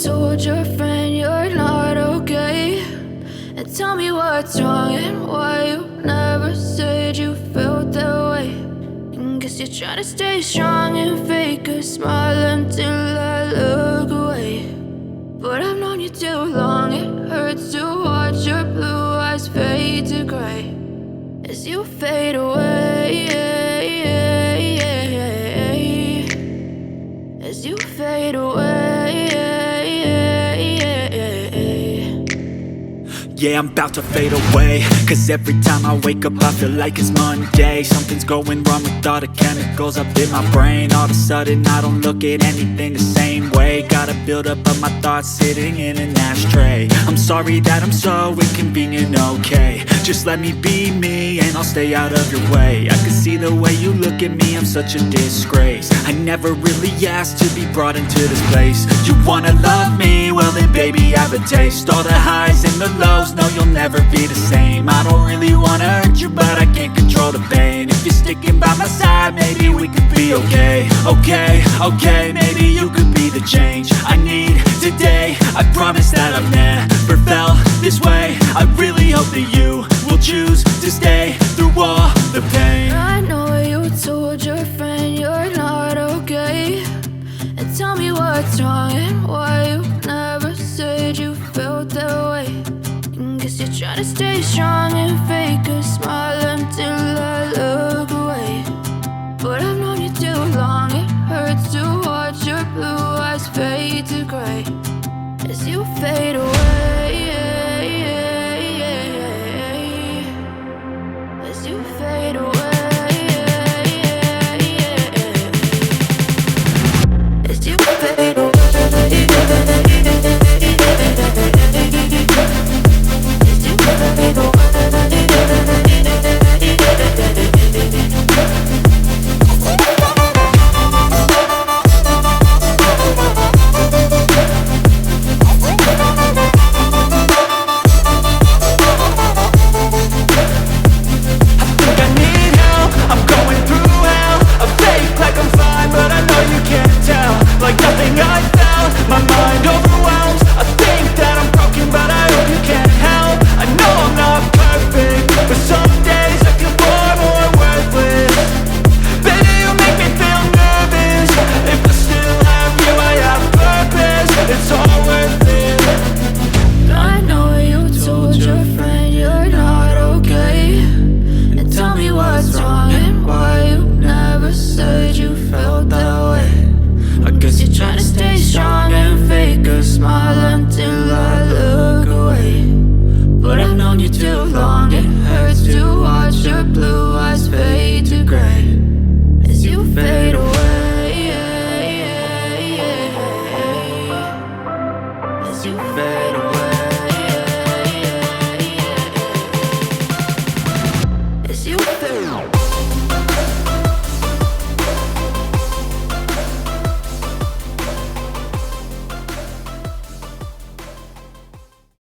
told your friend you're not okay. And tell me what's wrong and why you never said you felt that way. And guess you're trying to stay strong and fake a smile until I look away. But I've known you too long, it hurts to watch your blue eyes fade to gray as you fade away, as you fade away. Yeah, I'm about to fade away, cause every time I wake up I feel like it's Monday. Something's going wrong with all the chemicals up in my brain. All of a sudden I don't look at anything the same way. Got a buildup of my thoughts sitting in an ashtray. I'm sorry that I'm so inconvenient, okay. Just let me be me and I'll stay out of your way. I can see the way you look at me, I'm such a disgrace. I never really asked to be brought into this place. You wanna love me? Well then baby I have a taste. All the highs and the lows, no you'll never be the same. I don't really wanna hurt you but I can't control the pain. If you're sticking by my side maybe we could be okay. Okay, maybe you could be the change I need today. I promise that I've never felt this way. I really hope that you will choose to stay through all the pain. I know you told your friend you're not okay. And tell me what's wrong and why you never said you felt that way. And guess you're trying to stay strong and fake a smile until I look away. But I've known you too long, it hurts to watch your blue eyes fade to gray as you fade away, as you fade away, as you fade away, as you fade away. Like nothing I felt, my mind overwhelms. I think that I'm broken, but I hope you can't help. I know I'm not perfect, but some days I feel far more worthless. Baby, you make me feel nervous. If I still have you, I have purpose. It's all worth it. I know you told your friend you're not okay. And tell me what's wrong and why you never said you felt that way. I guess you're trying to stay strong and fake a smile until I look away. But I've known you too long, it hurts to watch your blue eyes fade to gray as you fade away, as you fade